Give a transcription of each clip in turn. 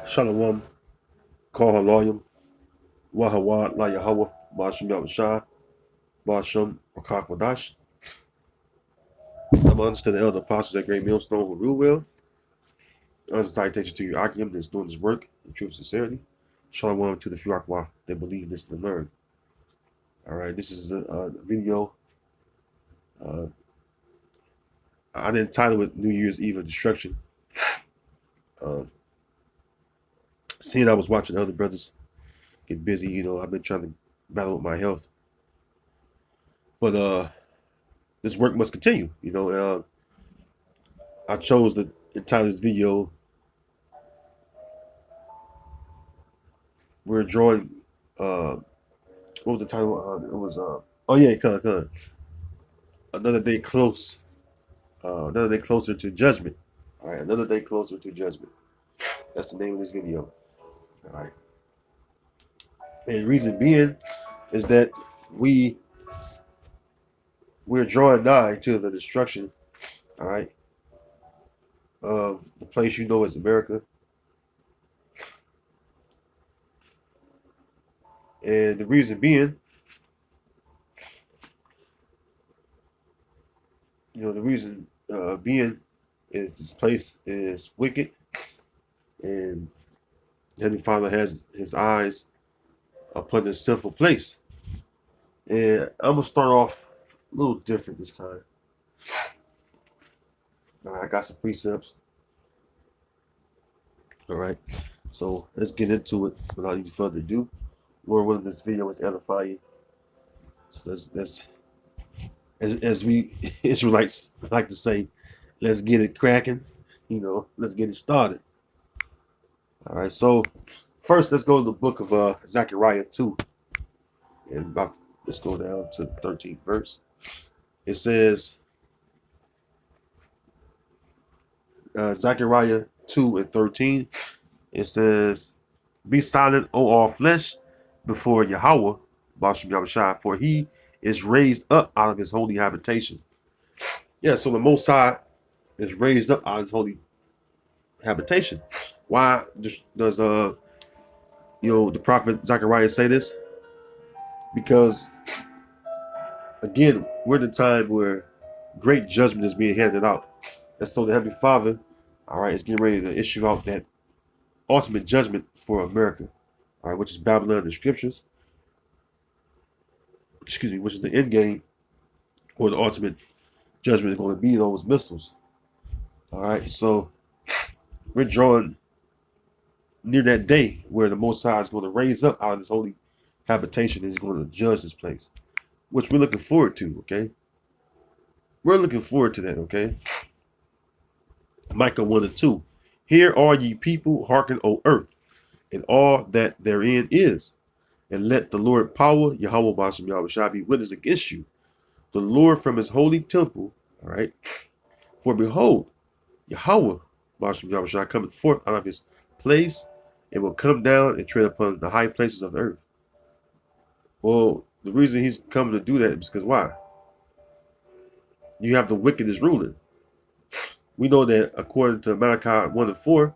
Shalom, call her loyal, Wahawad, La Yahweh, Basham Yahushua, Basham Wadash. I'm honest to the elder apostles at Great Millstone who rule well. Honest citation to your Akim that's doing this work in true sincerity. Shalom to the few Akwa that believe this and learn. All right, this is a video. Uh, I didn't title it New Year's Eve of Destruction. Uh, Seeing I was watching other brothers get busy, I've been trying to battle with my health. But this work must continue, I chose to entitle this video, we're drawing, what was the title? It was, oh yeah, come. Another day close, another day closer to judgment. All right, another day closer to judgment. That's the name of this video. All right. And the reason being is that we're drawing nigh to the destruction, all right, of the place as America. And the reason being, the reason being is this place is wicked, and Heavenly Father has his eyes upon this sinful place. And I'm gonna start off a little different this time. I got some precepts. All right, so let's get into it without any further ado. Lord willing, this video is edifying. So let's as we Israelites like to say, let's get it cracking. Let's get it started. All right, so first let's go to the book of Zechariah 2, and let's go down to the 13th verse. It says, Zechariah 2 and 13. It says, "Be silent, O all flesh, before Yahweh, Basham Yahushua, for he is raised up out of his holy habitation." Yeah, so the Most High is raised up out of his holy habitation. Why does the prophet Zechariah say this? Because again, we're in a time where great judgment is being handed out. And so the Heavenly Father, all right, is getting ready to issue out that ultimate judgment for America, all right, which is Babylon, the scriptures, which is the end game, or the ultimate judgment is going to be those missiles. All right, so we're drawing near that day where the Most High is going to raise up out of his holy habitation and is going to judge this place, which we're looking forward to, okay? We're looking forward to that, okay? Micah 1 and 2. "Hear all ye people, hearken, O earth, and all that therein is. And let the Lord power, Yahweh Basham Yahushua, be witness against you. The Lord from his holy temple," all right? "For behold, Yahweh Basham Yahushua cometh forth out of his place, and will come down and tread upon the high places of the earth." Well, the reason he's coming to do that is because why? You have the wickedness ruling. We know that according to Malachi 1 and 4,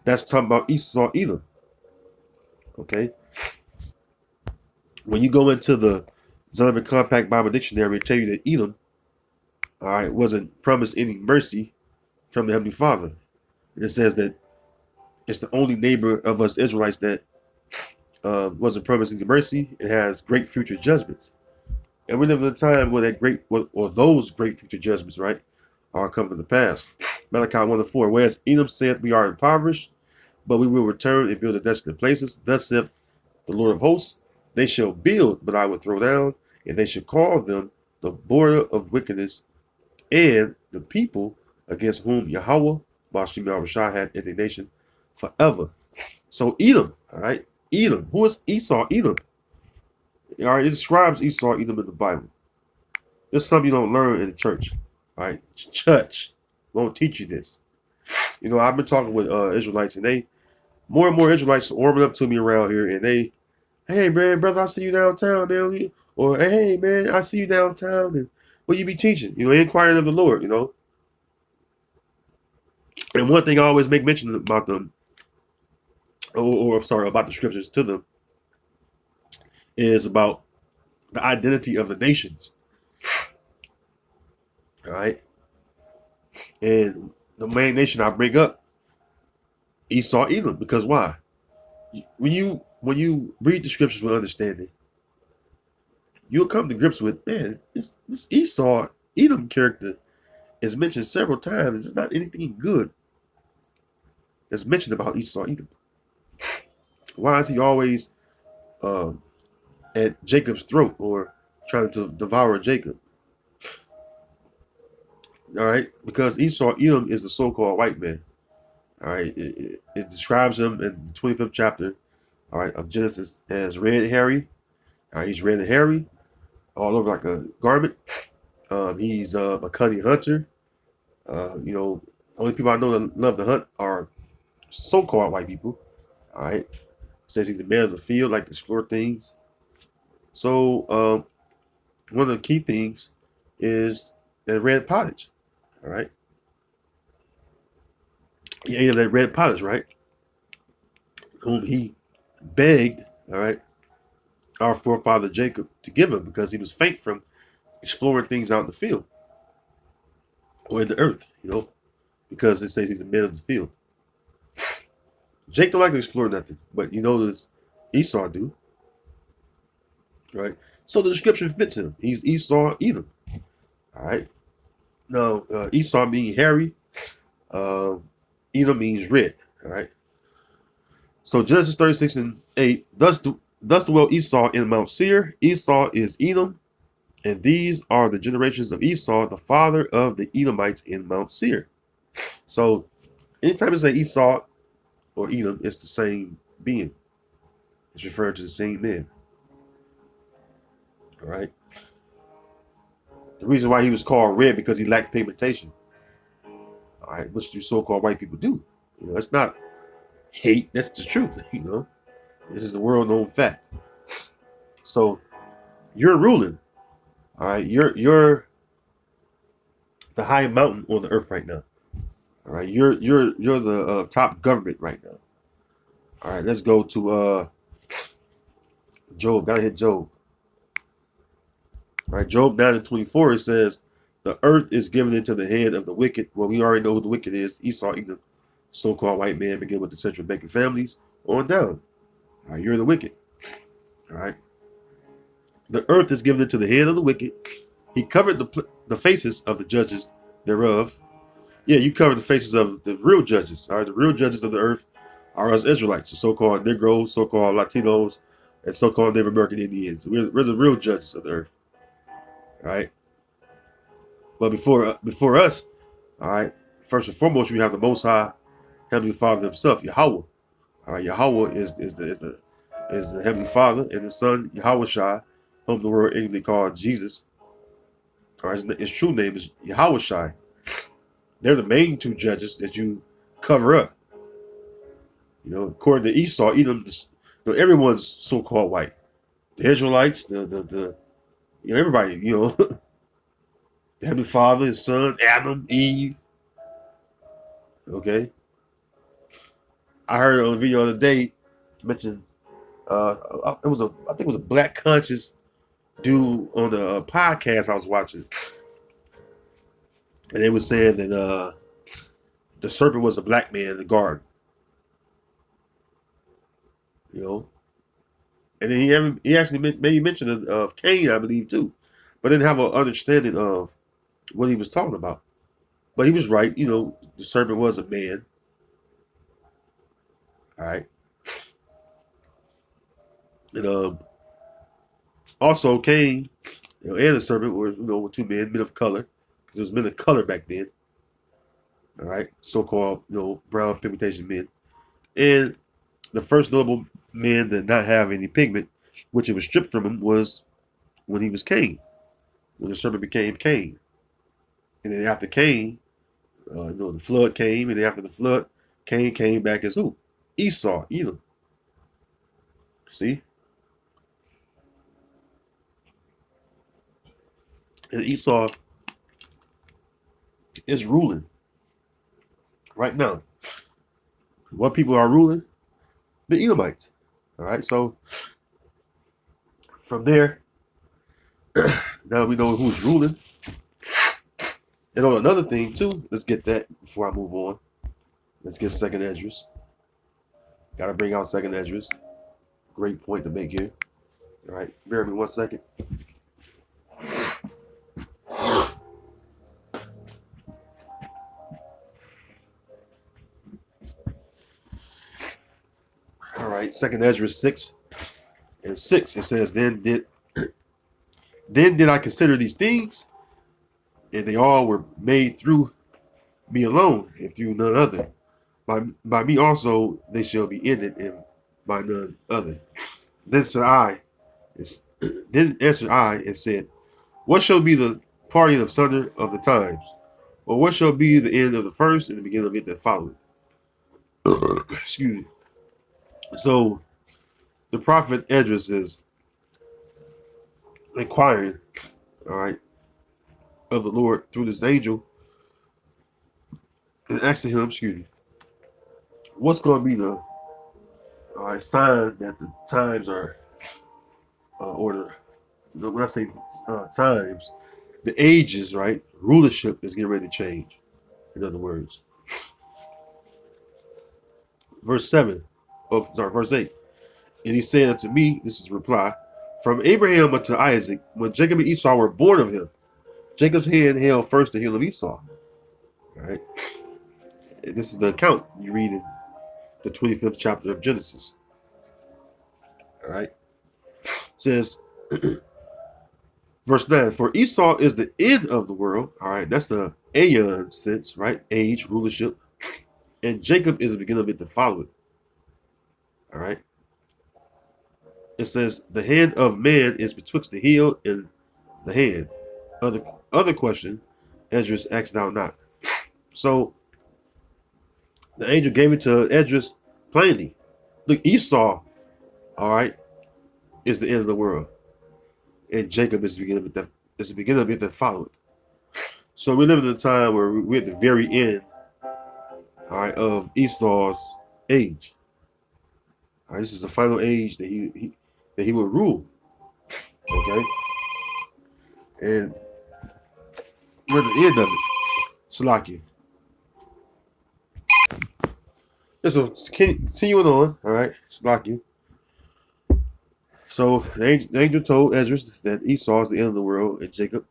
that's talking about Esau, Edom. Okay? When you go into the Zondervan Compact Bible Dictionary, it tell you that Edom, all right, wasn't promised any mercy from the Heavenly Father. And it says that it's the only neighbor of us Israelites that wasn't promised any mercy. It has great future judgments. And we live in a time where those great future judgments, right, are coming to pass. Malachi 1 and 4, "Whereas Edom saith, we are impoverished, but we will return and build the desolate places. Thus saith the Lord of hosts, they shall build, but I will throw down, and they shall call them the border of wickedness, and the people against whom Yahweh, Bashim Yahushua, had indignation forever." So Edom, all right, Edom. Who is Esau? Edom. All right, it describes Esau, Edom in the Bible. This is something you don't learn in the church. All right, church won't teach you this. I've been talking with Israelites, and more and more Israelites warming up to me around here, and "Hey man, brother, I see you downtown, man." Or, "Hey man, I see you downtown, and what you be teaching?" Inquiring of the Lord, And one thing I always make mention about them or sorry, about the scriptures to them, is about the identity of the nations. All right, and the main nation I bring up, Esau, Edom, because why? When you read the scriptures with understanding, you'll come to grips with, man, this Esau, Edom character is mentioned several times. It's not anything good that's mentioned about Esau, Edom. Why is he always uh, at Jacob's throat or trying to devour Jacob? All right, because Esau, Edom is the so-called white man. All right, it describes him in the 25th chapter, all right, of Genesis as red hairy. He's red and hairy, all over like a garment. He's a cunning hunter. Only people I know that love to hunt are so-called white people. All right, says he's a man of the field, like to explore things. So one of the key things is that red pottage. All right, he ate of that red pottage, right? Whom he begged, all right, our forefather Jacob to give him because he was faint from exploring things out in the field or in the earth, because it says he's a man of the field. Jake don't like to explore nothing, but this Esau do, right? So the description fits him. He's Esau, Edom, all right. Now Esau means hairy, Edom means red, all right. So Genesis 36:8, thus dwelt Esau in Mount Seir. Esau is Edom, and these are the generations of Esau, the father of the Edomites in Mount Seir. So anytime you say Esau or Edom, it's the same being. It's referring to the same man. All right. The reason why he was called red because he lacked pigmentation. All right, which do so-called white people do. It's not hate. That's the truth. This is a world-known fact. So you're ruling. All right, you're the high mountain on the earth right now. All right, you're the top government right now. All right, let's go to Job. Gotta hit Job. All right, Job 9:24. It says, "The earth is given into the hand of the wicked." Well, we already know who the wicked is. Esau, Edom, so-called white man, begin with the central banking families on down. All right, you're the wicked. All right, the earth is given into the hand of the wicked. He covered the faces of the judges thereof. Yeah, you cover the faces of the real judges. All right, the real judges of the earth are us Israelites, the so-called Negroes, so-called Latinos, and so-called Native American Indians. We're the real judges of the earth. All right, but before us, all right, first and foremost, you have the Most High Heavenly Father Himself, Yahweh. All right, Yahweh is the Heavenly Father, and the Son Yahweh Shai, whom the world ignorantly called Jesus. All right, his true name is Yahweh Shai. They're the main two judges that you cover up. According to Esau, Edom, everyone's so-called white. The Israelites, the everybody, the Heavenly Father, His Son, Adam, Eve. Okay. I heard on a video the other day mentioned I think it was a black conscious dude on a podcast I was watching, and they were saying that the serpent was a black man in the garden. And then he actually maybe mentioned of Cain, I believe, too, but didn't have an understanding of what he was talking about. But he was right. The serpent was a man. All right. And also Cain, and the serpent were two men of color, because there was men of color back then. All right, so-called brown pigmentation men, and the first notable man that did not have any pigment, which it was stripped from him, was when he was Cain, when the serpent became Cain, and then after Cain, the flood came, and then after the flood, Cain came back as who? Esau, Edom. See, and Esau is ruling right now. What people are ruling? the Edomites. All right, so from there, now we know who's ruling. And on another thing too, let's get that before I move on. Let's get Second Esdras. Got to bring out Second Esdras. Great point to make here. All right, bear with me 1 second. All right, Second Esdras 6:6. It says, then did I consider these things, and they all were made through me alone, and through none other. By me also they shall be ended, and by none other. Then said I, then answered I and said, what shall be the parting of sunder of the times? Or what shall be the end of the first and the beginning of it that followeth? Excuse me. So the prophet Esdras is inquiring, all right, of the Lord through this angel, and asking him, excuse me, what's going to be the sign that the times are order. When I say times, the ages, right? Rulership is getting ready to change. In other words, verse 7. Oh, sorry, verse 8. And he said unto me, this is reply, from Abraham unto Isaac, when Jacob and Esau were born of him, Jacob's hand held first the heel of Esau. All right. And this is the account you read in the 25th chapter of Genesis. All right. It says, verse 9, for Esau is the end of the world. All right. That's the aeon sense, right? Age, rulership. And Jacob is the beginning of it to follow it. All right. It says, the hand of man is betwixt the heel and the hand. Other question, Esdras asked thou not. So the angel gave it to Esdras plainly. Look, Esau, all right, is the end of the world. And Jacob is the beginning of it that followed. So we live in a time where we're at the very end, all right, of Esau's age. All right, this is the final age that he will rule. Okay? And we're at the end of it. Salakia. So continuing on, all right, Salakia. So the angel told Esdras that Esau is the end of the world and Jacob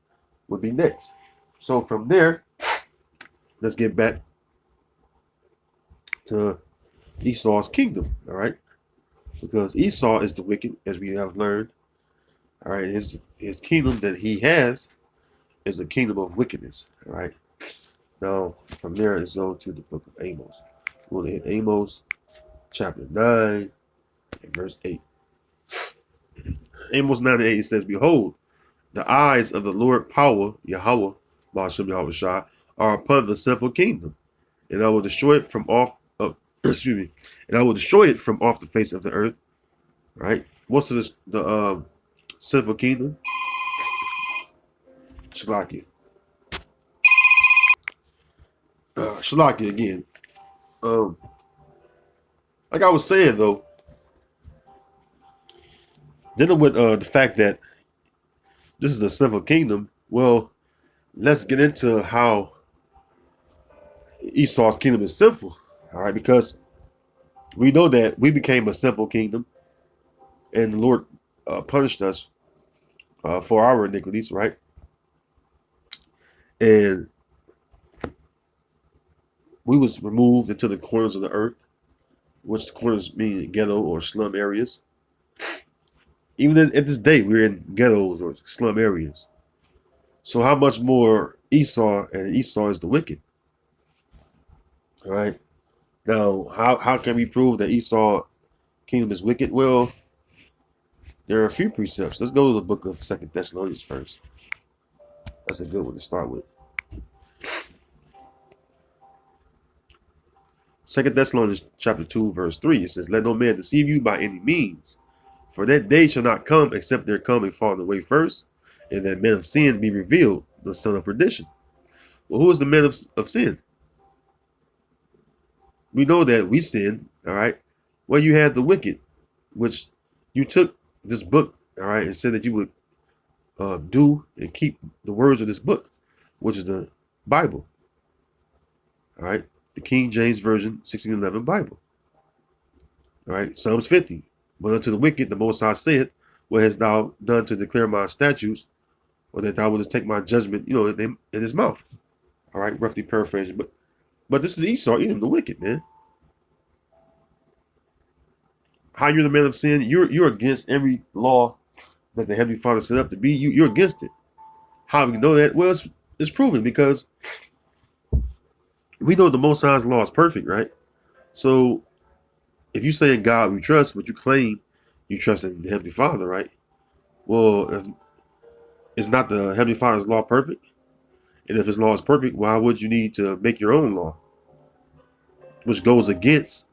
would be next. So from there, let's get back to Esau's kingdom, all right? Because Esau is the wicked, as we have learned. All right, his kingdom that he has is a kingdom of wickedness. All right. Now from there, let's go to the book of Amos. We're going to hit Amos chapter 9 and verse 8. Amos 9 and 8 says, behold, the eyes of the Lord power, Yahweh, Ba'ashem Yahweh Shah, are upon the simple kingdom, and I will destroy it from off of excuse me, and I will destroy it from off the face of the earth. Right? What's the simple kingdom? Shalaki. Shalaki again. Like I was saying though, dealing with the fact that this is a simple kingdom, well, let's get into how Esau's kingdom is sinful. All right, because we know that we became a simple kingdom, and the Lord punished us for our iniquities, right? And we was removed into the corners of the earth, which the corners mean ghetto or slum areas. Even at this day, we're in ghettos or slum areas. So how much more Esau, and Esau is the wicked. All right. Now, how can we prove that Esau kingdom is wicked? Well, there are a few precepts. Let's go to the book of 2 Thessalonians first. That's a good one to start with. 2 Thessalonians chapter 2, verse 3. It says, let no man deceive you by any means, for that day shall not come except there come a falling away first, and that man of sin be revealed, the son of perdition. Well, who is the man of sin? We know that we sin, all right, Well, you had the wicked, which you took this book, all right, and said that you would do and keep the words of this book, which is the Bible, all right, the King James Version 1611 Bible, all right, Psalms 50. But unto the wicked, the Most High said, what hast thou done to declare my statutes, or that thou wouldest take my judgment, in his mouth? All right, roughly paraphrasing. But this is Esau, Edom, the wicked, man. How you're the man of sin? You're against every law that the Heavenly Father set up to be. You're against it. How do we know that? Well, it's proven because we know the Most High's law is perfect, right? So if you say in God we trust, but you claim you trust in the Heavenly Father, right? Well, is not the Heavenly Father's law perfect? And if his law is perfect, why would you need to make your own law, which goes against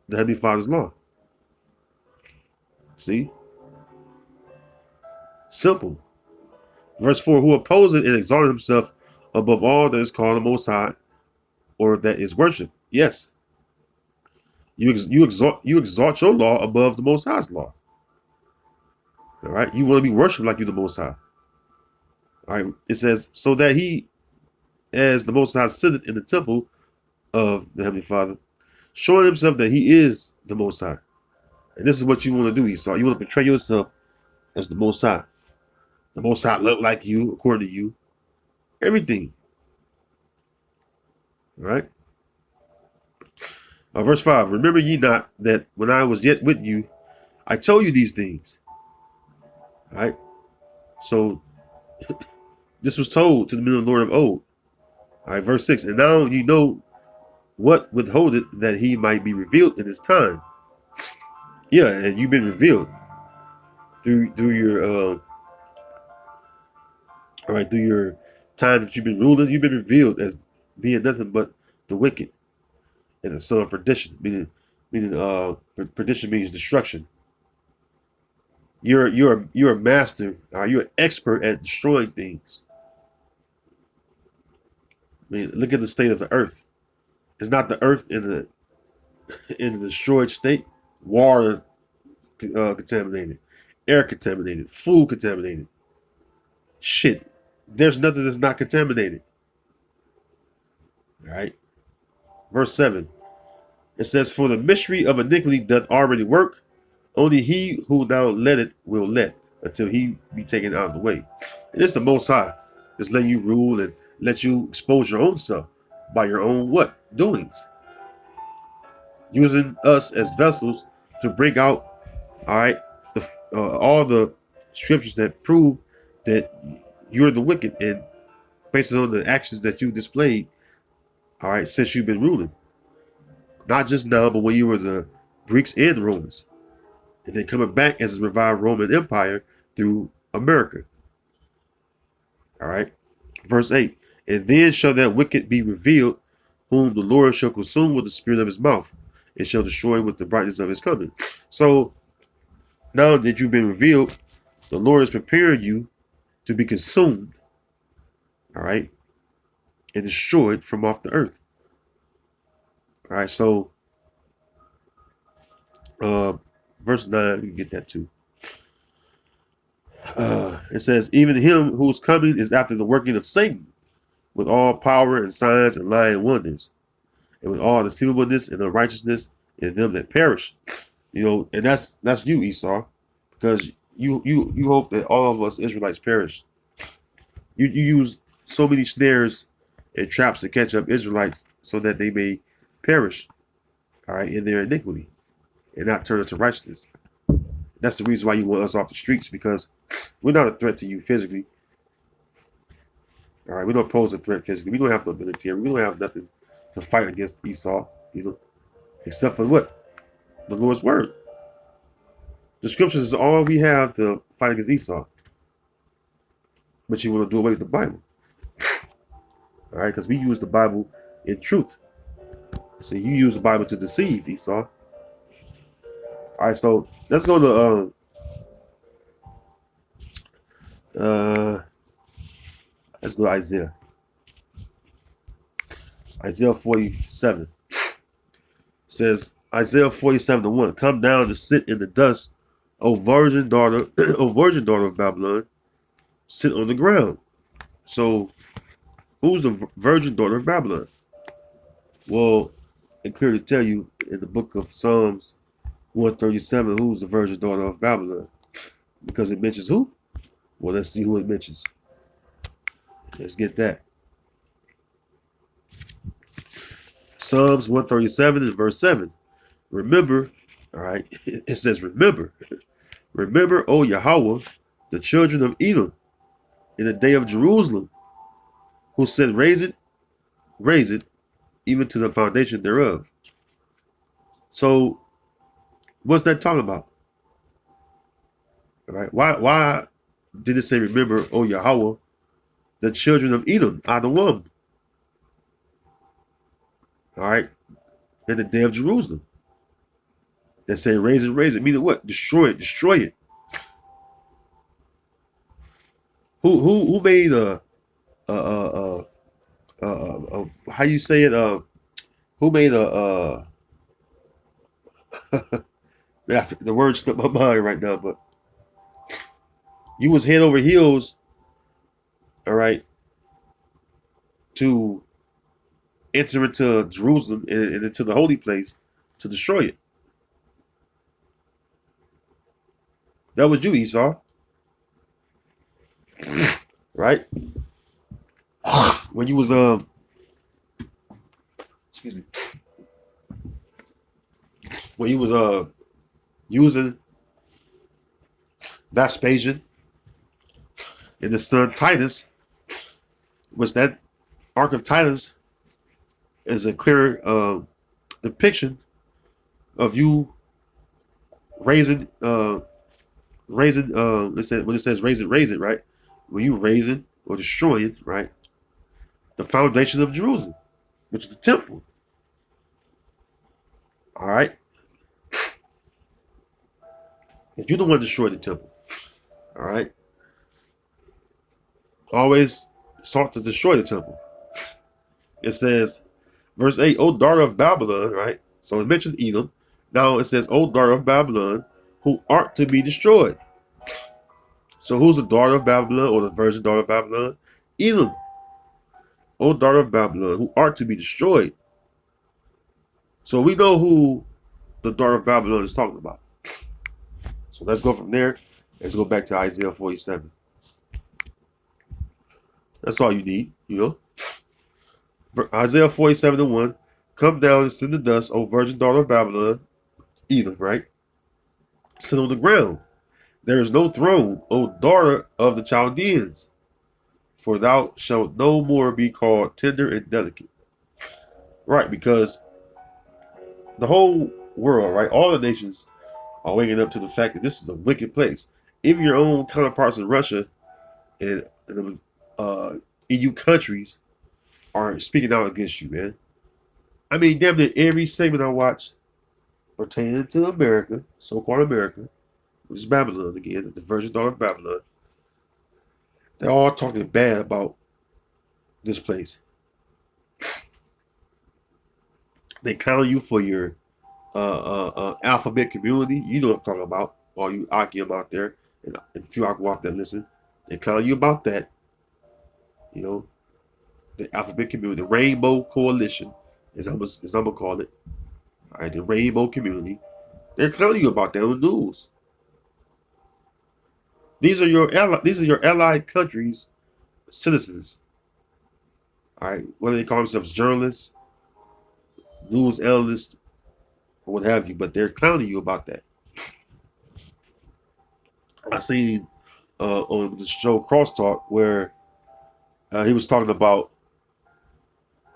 the Heavenly Father's law? See? Simple. Verse 4, who opposes and exalted himself above all that is called the Most High, or that is worship. Yes. You exalt your law above the Most High's law. All right. You want to be worshipped like you the Most High. All right. It says, so that he, as the Most High, sitteth in the temple of the Heavenly Father, showing himself that he is the Most High. And this is what you want to do, Esau. You want to portray yourself as the Most High. The Most High look like you, according to you. Everything. All right. Verse 5, remember ye not that when I was yet with you, I told you these things. All right. So this was told to the men of the Lord of old. All right. Verse 6, and now you know what withholdeth that he might be revealed in his time. Yeah, and you've been revealed through your through your time that you've been ruling. You've been revealed as being nothing but the wicked and the son of perdition, meaning perdition means destruction. You're a master. You're an expert at destroying things. I mean, look at the state of the earth. It's not the earth in the destroyed state. Water contaminated, air contaminated, food contaminated. Shit, there's nothing that's not contaminated. All right. Verse 7. It says, for the mystery of iniquity doth already work. Only he who now let it will let until he be taken out of the way. And it's the Most High. Just let you rule and let you expose your own self by your own what? Doings. Using us as vessels to bring out, all right, all the scriptures that prove that you're the wicked, and based on the actions that you displayed, all right, since you've been ruling. Not just now, but when you were the Greeks and the Romans. And then coming back as a revived Roman Empire through America. All right. Verse 8. And then shall that wicked be revealed, whom the Lord shall consume with the spirit of his mouth, and shall destroy with the brightness of his coming. So now that you've been revealed, the Lord is preparing you to be consumed, all right, and destroyed from off the earth. All right, so verse 9, you can get that too. It says, even him whose coming is after the working of Satan, with all power and signs and lying wonders, and with all deceivableness and unrighteousness in them that perish. And that's you, Esau, because you hope that all of us Israelites perish. You use so many snares and traps to catch up Israelites so that they may perish, all right, in their iniquity and not turn into righteousness. That's the reason why you want us off the streets, because we're not a threat to you physically. All right, we don't pose a threat physically. We don't have no military. We don't have nothing to fight against Esau, except for what? The Lord's word. The scriptures is all we have to fight against Esau. But you want to do away with the Bible. All right, because we use the Bible in truth. So you use the Bible to deceive Esau. All right, so let's go to let's go to Isaiah. Isaiah 47 says, Isaiah 47:1. Come down to sit in the dust, O virgin daughter, O virgin daughter of Babylon, sit on the ground. So who's the virgin daughter of Babylon? Well, it clearly tell you in the book of Psalms 137 who's the virgin daughter of Babylon. Because it mentions who? Well, let's see who it mentions. Let's get that. Psalms 137 and verse 7. Remember, all right, it says, remember, O Yahweh, the children of Edom, in the day of Jerusalem, who said, raise it, even to the foundation thereof. So, what's that talking about? All right, why did it say, remember, O Yahweh, the children of Edom, Adawam? All right, in the day of Jerusalem. They're saying, raise it, meaning what? Destroy it. Who made how you say it? Who made yeah, the word slipped my mind right now, but you was head over heels, all right, to enter into Jerusalem and into the holy place to destroy it. That was you, Esau. Right? When you was excuse me. When you was using Vespasian and the son Titus, which that arc of Titus is a clear depiction of you raising it says, when it says raise it, right? When you raising or destroying, right, the foundation of Jerusalem, which is the temple. All right. And you're the one destroyed the temple. All right. Always sought to destroy the temple. It says, verse 8, O daughter of Babylon, right? So it mentions Edom. Now it says, O daughter of Babylon, who art to be destroyed. So who's the daughter of Babylon or the virgin daughter of Babylon? Edom. O daughter of Babylon, who art to be destroyed. So we know who the daughter of Babylon is talking about. So let's go from there. Let's go back to Isaiah 47. That's all you need, you know. Isaiah 47:1. Come down and sit in the dust, O virgin daughter of Babylon, Edom, right? Sit on the ground. There is no throne, O daughter of the Chaldeans, for thou shalt no more be called tender and delicate. Right, because the whole world, right, all the nations are waking up to the fact that this is a wicked place. Even your own counterparts in Russia and EU countries are speaking out against you, man. I mean, damn near every segment I watch pertaining to America, so-called America, which is Babylon again, the virgin daughter of Babylon, they're all talking bad about this place. They clown you for your alphabet community. You know what I'm talking about. All you Akim out there and a few Akim out there listen. They clown you about that. You know, the alphabet community, the Rainbow Coalition, as I'm gonna call it. All right, the Rainbow community. They're clowning you about that on the news. These are your allied countries' citizens. All right, whether they call themselves journalists, news analysts, or what have you, but they're clowning you about that. I seen on the show Crosstalk where he was talking about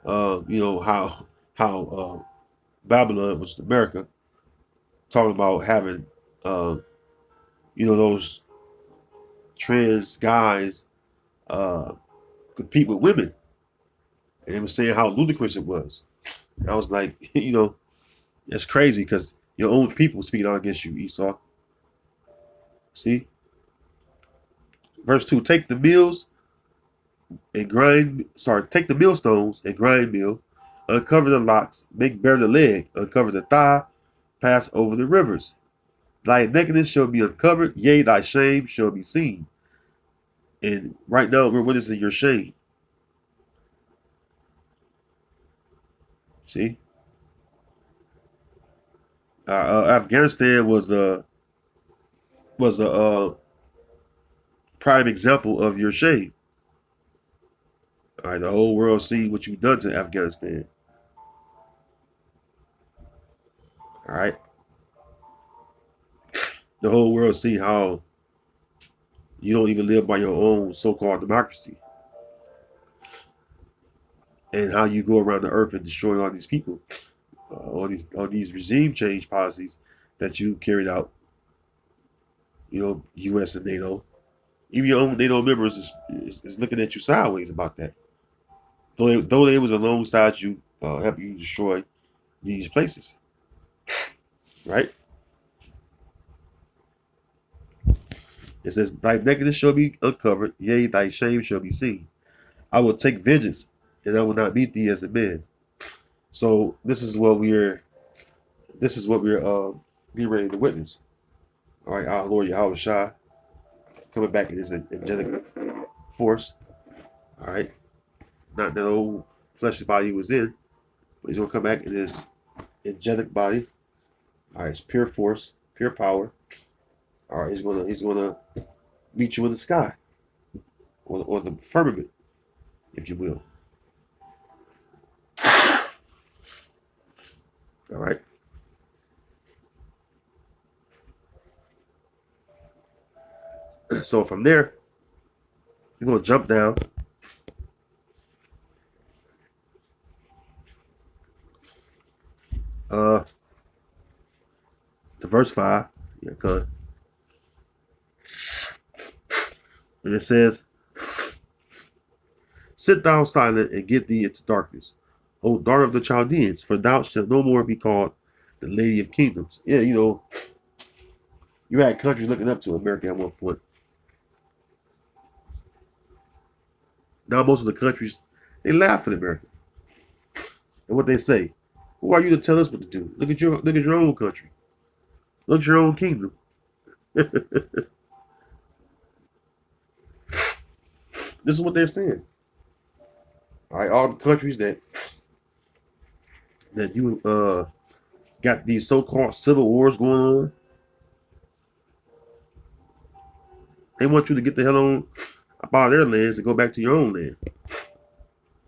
you know how Babylon, which is America, talking about having you know those trans guys compete with women, and they were saying how ludicrous it was. And I was like, you know, it's crazy because your own people speaking out against you, Esau. See, verse 2: take the mills and grind. Sorry, take the millstones and grind mill. Uncover the locks, make bare the leg, uncover the thigh, pass over the rivers. Thy nakedness shall be uncovered, yea, thy shame shall be seen. And right now we're witnessing your shame. See, Afghanistan was a prime example of your shame. All right, the whole world see what you've done to Afghanistan. All right, the whole world see how you don't even live by your own so-called democracy, and how you go around the earth and destroy all these people, all these regime change policies that you carried out. You know, U.S. and NATO, even your own NATO members is looking at you sideways about that. Though they was alongside you, helping you destroy these places, right? It says, "Thy nakedness shall be uncovered; yea, thy shame shall be seen. I will take vengeance, and I will not meet thee as a man." So this is what we're getting ready to witness. All right, our Lord Yahweh Shah coming back in his angelic force. All right, not that old fleshly body he was in, but he's gonna come back in his angelic body. All right, it's pure force, pure power. All right, he's gonna meet you in the sky, or the firmament, if you will. All right. So from there, you're gonna jump down. To verse 5. Yeah, come. And it says, "Sit thou silent and get thee into darkness, O daughter of the Chaldeans, for thou shalt no more be called the Lady of Kingdoms." Yeah, you know, you had countries looking up to America at one point. Now most of the countries, they laugh at America. And what they say, "Who are you to tell us what to do? Look at your own country. Look at your own kingdom." This is what they're saying. All right, all the countries that you got these so-called civil wars going on, they want you to get the hell on up out of their lands and go back to your own land.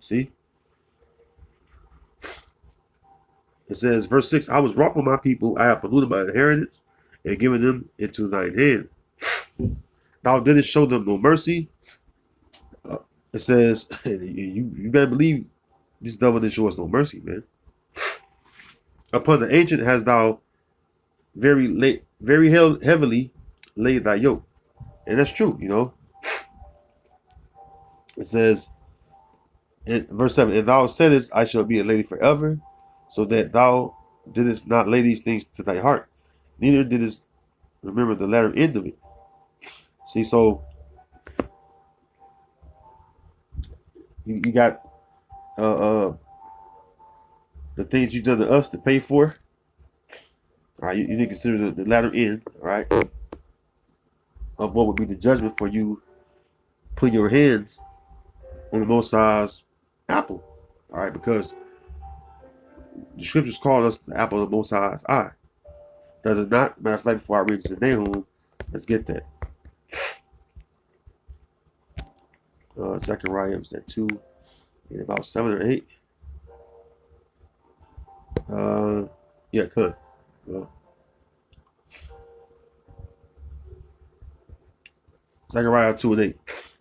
See? It says, verse 6, "I was wroth with my people, I have polluted my inheritance, and given them into thine hand. Thou didst show them no mercy." It says, you better believe this devil didn't show us no mercy, man. "Upon the ancient hast thou very heavily laid thy yoke." And that's true, you know. It says in verse 7, "And thou saidest, I shall be a lady forever, so that thou didst not lay these things to thy heart, neither didst remember the latter end of it." See, so you got the things you've done to us to pay for. All right, you need to consider the latter end, all right, of what would be the judgment for you put your hands on the Most High's apple. All right, because the scriptures call us the apple of the Most High's eye. Does it not? Matter of fact, before I read this in Nahum, let's get that. Zechariah was at 2 and about 7 or 8. Yeah, could. Well, Zechariah 2 and 8.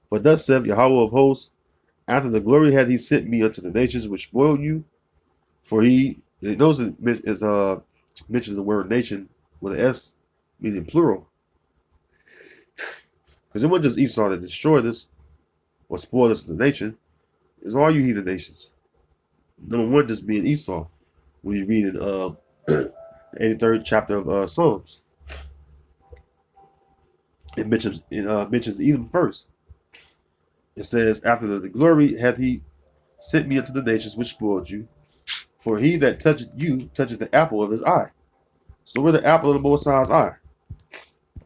"But thus saith Yahweh of hosts, after the glory hath he sent me unto the nations which spoiled you." For he knows it mentions the word nation with an S, meaning plural. Because it wasn't just Esau that destroyed us or spoiled us as a nation. It's all you heathen nations. Number one just being Esau. When you read in the 83rd chapter of Psalms, it mentions Edom first. It says, "After the glory hath he sent me unto the nations which spoiled you. For he that toucheth you toucheth the apple of his eye." So we're the apple of the Most High's eye.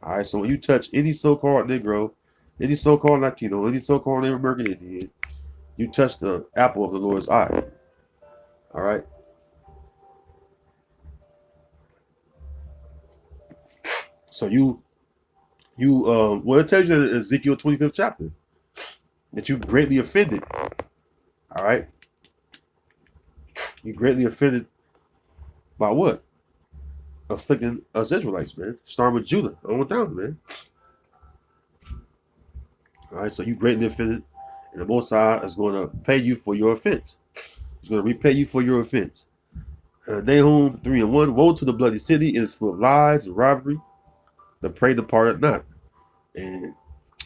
All right. So when you touch any so-called Negro, any so-called Latino, any so-called Native American Indian, you touch the apple of the Lord's eye. All right. So well, it tells you in Ezekiel 25th chapter that you greatly offended. All right. You greatly offended by what? Afflicting us Israelites, man. Starting with Judah on down, man. All right. So you greatly offended, and the Most High is going to pay you for your offense. He's going to repay you for your offense. Nahum 3:1. Woe to the bloody city! It is full of lies and robbery. The prey departed not. And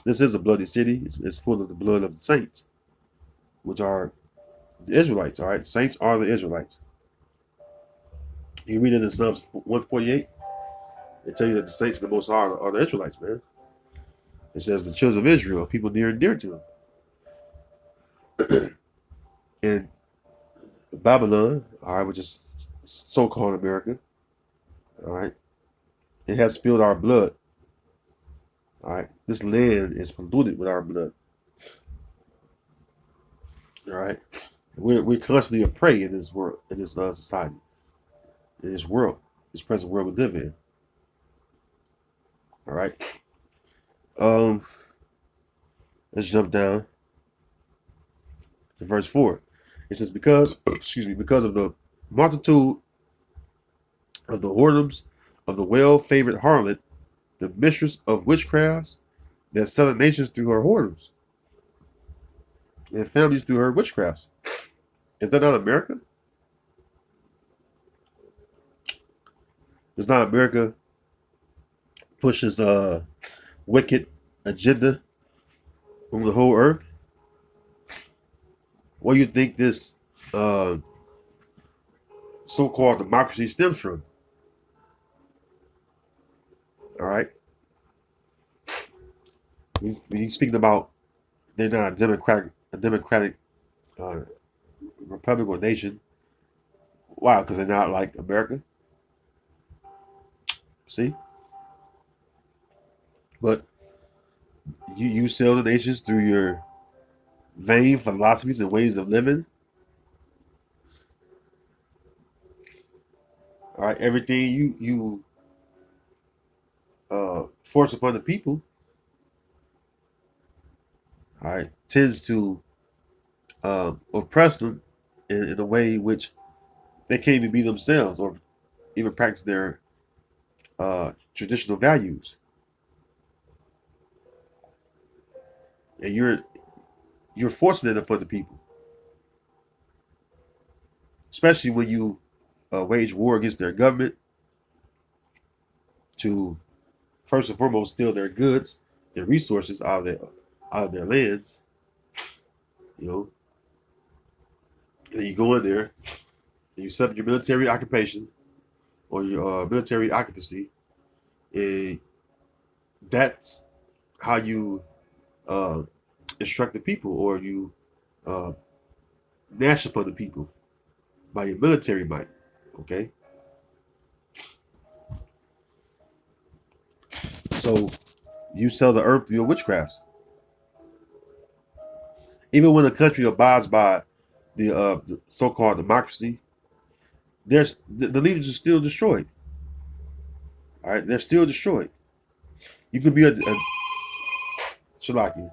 this is a bloody city. It's full of the blood of the saints, which are the Israelites. All right. Saints are the Israelites. You read it in Psalms 148. They tell you that the saints of the Most High are the Israelites, man. It says the children of Israel, people near and dear to him. And Babylon, all right, which is so-called America, all right, it has spilled our blood. All right, this land is polluted with our blood. All right, we're constantly a prey in this world, in this society, in this world, this present world we live in. All right. Let's jump down to verse 4. It says, because of the multitude of the whoredoms of the well-favored harlot, the mistress of witchcrafts, that sell nations through her whoredoms, and families through her witchcrafts. Is that not America? Is not America pushes a wicked agenda on the whole earth? What do you think this so-called democracy stems from? All right. When he's speaking about they're not a democratic republic or nation. Why? Because they're not like America. See? But you sell the nations through your vain philosophies and ways of living. All right, everything you force upon the people, all right, tends to oppress them in a way in which they can't even be themselves or even practice their traditional values. And you're forcing it upon the people, especially when you wage war against their government to first and foremost steal their goods, their resources out of their lands. You know, and you go in there and you set up your military occupation or your military occupancy, and that's how you instruct the people, or you gnash upon the people by your military might. Okay, so you sell the earth through your witchcrafts. Even when a country abides by the so-called democracy, there's the leaders are still destroyed. All right, they're still destroyed. You could be a Shalaki.